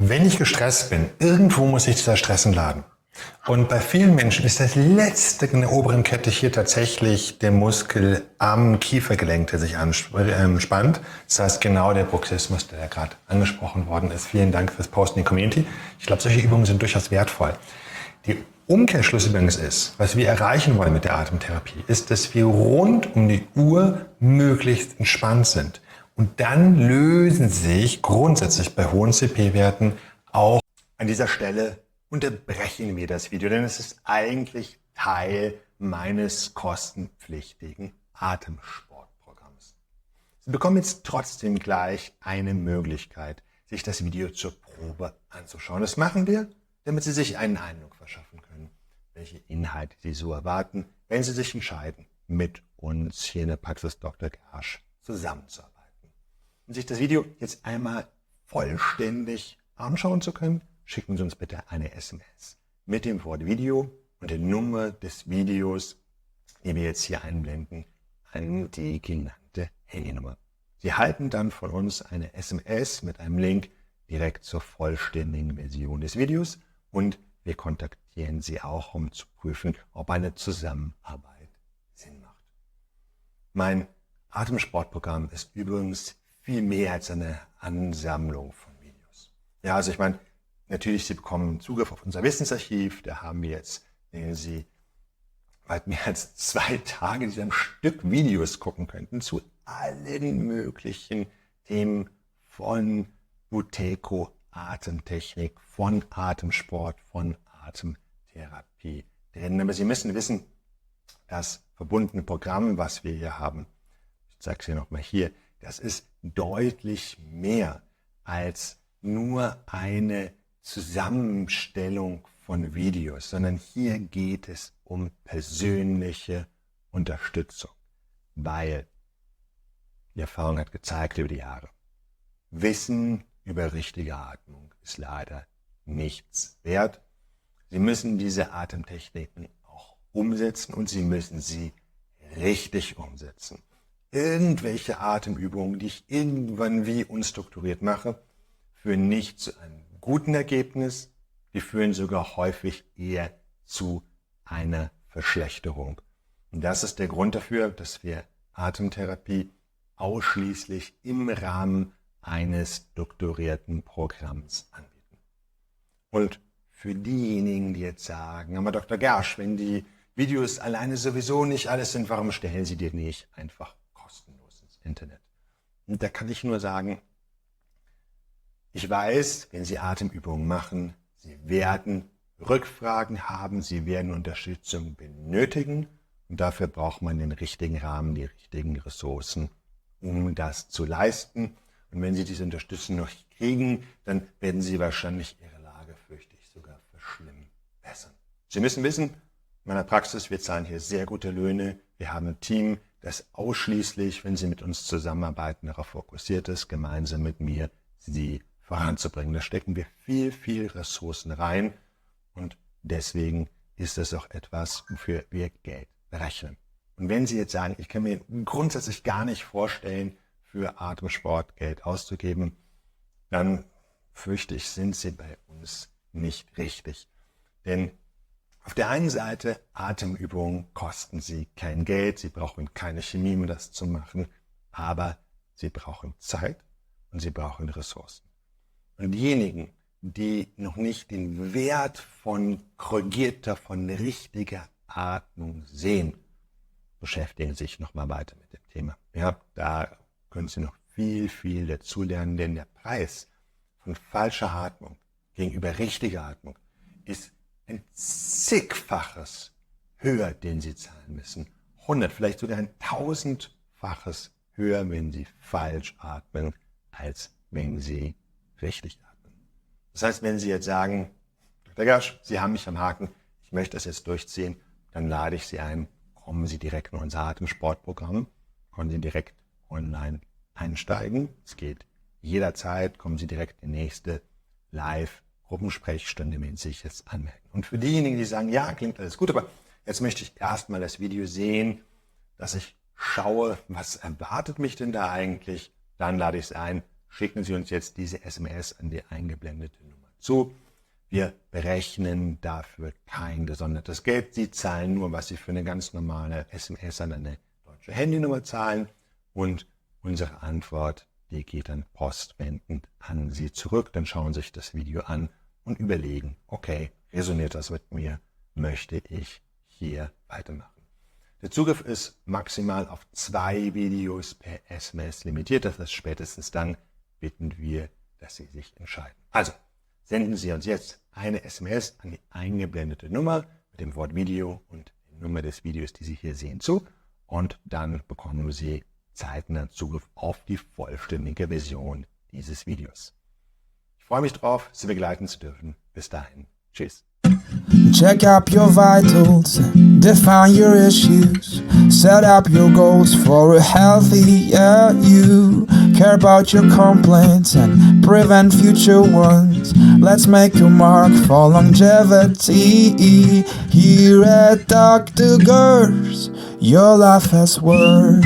Wenn ich gestresst bin, irgendwo muss sich dieser Stress entladen. Und bei vielen Menschen ist das letzte in der oberen Kette hier tatsächlich der Muskel am Kiefergelenk, der sich anspannt. Das heißt genau der Bruxismus, der gerade angesprochen worden ist. Vielen Dank fürs Posten in die Community. Ich glaube, solche Übungen sind durchaus wertvoll. Die Umkehrschluss übrigens ist, was wir erreichen wollen mit der Atemtherapie, ist, dass wir rund um die Uhr möglichst entspannt sind. Und dann lösen sich grundsätzlich bei hohen CP-Werten auch. An dieser Stelle unterbrechen wir das Video, denn es ist eigentlich Teil meines kostenpflichtigen Atemsportprogramms. Sie bekommen jetzt trotzdem gleich eine Möglichkeit, sich das Video zur Probe anzuschauen. Das machen wir, damit Sie sich einen Eindruck verschaffen können, welche Inhalte Sie so erwarten, wenn Sie sich entscheiden, mit uns hier in der Praxis Dr. Gersch zusammenzuarbeiten. Um sich das Video jetzt einmal vollständig anschauen zu können, schicken Sie uns bitte eine SMS mit dem Wort Video und der Nummer des Videos, die wir jetzt hier einblenden, an die genannte Handynummer. Sie erhalten dann von uns eine SMS mit einem Link direkt zur vollständigen Version des Videos und wir kontaktieren Sie auch, um zu prüfen, ob eine Zusammenarbeit Sinn macht. Mein Atemsportprogramm ist übrigens viel mehr als eine Ansammlung von Videos. Ja, also ich meine, natürlich, Sie bekommen Zugriff auf unser Wissensarchiv. Da haben wir jetzt, wenn Sie weit mehr als 2 Tage in diesem Stück Videos gucken könnten, zu allen möglichen Themen von Buteco, Atemtechnik, von Atemsport, von Atemtherapie drin. Aber Sie müssen wissen, das verbundene Programm, was wir hier haben, ich zeige es hier nochmal hier, das ist deutlich mehr als nur eine Zusammenstellung von Videos, sondern hier geht es um persönliche Unterstützung, weil die Erfahrung hat gezeigt über die Jahre, Wissen über richtige Atmung ist leider nichts wert. Sie müssen diese Atemtechniken auch umsetzen und Sie müssen sie richtig umsetzen. Irgendwelche Atemübungen, die ich irgendwann wie unstrukturiert mache, führen nicht zu einem guten Ergebnis, die führen sogar häufig eher zu einer Verschlechterung. Und das ist der Grund dafür, dass wir Atemtherapie ausschließlich im Rahmen eines strukturierten Programms anbieten. Und für diejenigen, die jetzt sagen, aber Dr. Gersch, wenn die Videos alleine sowieso nicht alles sind, warum stellen Sie die nicht einfach kostenlos ins Internet? Und da kann ich nur sagen, ich weiß, wenn Sie Atemübungen machen, Sie werden Rückfragen haben, Sie werden Unterstützung benötigen und dafür braucht man den richtigen Rahmen, die richtigen Ressourcen, um das zu leisten. Und wenn Sie diese Unterstützung noch kriegen, dann werden Sie wahrscheinlich Ihre Lage, fürchte ich, sogar verschlimmbessern. Sie müssen wissen, in meiner Praxis, wir zahlen hier sehr gute Löhne. Wir haben ein Team, das ausschließlich, wenn Sie mit uns zusammenarbeiten, darauf fokussiert ist, gemeinsam mit mir Sie voranzubringen. Da stecken wir viel Ressourcen rein und deswegen ist das auch etwas, wofür wir Geld berechnen. Und wenn Sie jetzt sagen, ich kann mir grundsätzlich gar nicht vorstellen, für Atemsport Geld auszugeben, dann fürchte ich, sind Sie bei uns nicht richtig. Denn auf der einen Seite, Atemübungen kosten Sie kein Geld, Sie brauchen keine Chemie, um das zu machen, aber Sie brauchen Zeit und Sie brauchen Ressourcen. Und diejenigen, die noch nicht den Wert von korrigierter, von richtiger Atmung sehen, beschäftigen sich nochmal weiter mit dem Thema. Ja, da können Sie noch viel dazulernen, denn der Preis von falscher Atmung gegenüber richtiger Atmung ist ein zigfaches höher, den Sie zahlen müssen. 100, vielleicht sogar ein 1000-faches höher, wenn Sie falsch atmen, als wenn Sie richtig atmen. Das heißt, wenn Sie jetzt sagen, Dr. Gersch, Sie haben mich am Haken, ich möchte das jetzt durchziehen, dann lade ich Sie ein, kommen Sie direkt in unser Atemsportprogramm, können Sie direkt online einsteigen. Es geht jederzeit, kommen Sie direkt in die nächste Live-Gruppensprechstunde, wenn Sie sich jetzt anmelden. Und für diejenigen, die sagen, ja, klingt alles gut, aber jetzt möchte ich erstmal das Video sehen, dass ich schaue, was erwartet mich denn da eigentlich, dann lade ich Sie ein, schicken Sie uns jetzt diese SMS an die eingeblendete Nummer zu. Wir berechnen dafür kein gesondertes Geld. Sie zahlen nur, was Sie für eine ganz normale SMS an eine deutsche Handynummer zahlen. Und unsere Antwort, die geht dann postwendend an Sie zurück. Dann schauen Sie sich das Video an und überlegen, okay, resoniert das mit mir? Möchte ich hier weitermachen? Der Zugriff ist maximal auf 2 Videos per SMS limitiert. Das heißt, spätestens dann bitten wir, dass Sie sich entscheiden. Also, senden Sie uns jetzt eine SMS an die eingeblendete Nummer mit dem Wort Video und der Nummer des Videos, die Sie hier sehen, zu. Und dann bekommen Sie zeitnah Zugriff auf die vollständige Version dieses Videos. Ich freue mich drauf, Sie begleiten zu dürfen. Bis dahin. Tschüss. Check up your vitals, define your issues, set up your goals for a healthier you. Care about your complaints and prevent future ones. Let's make a mark for longevity. Here at Dr. Gers, your life has worth.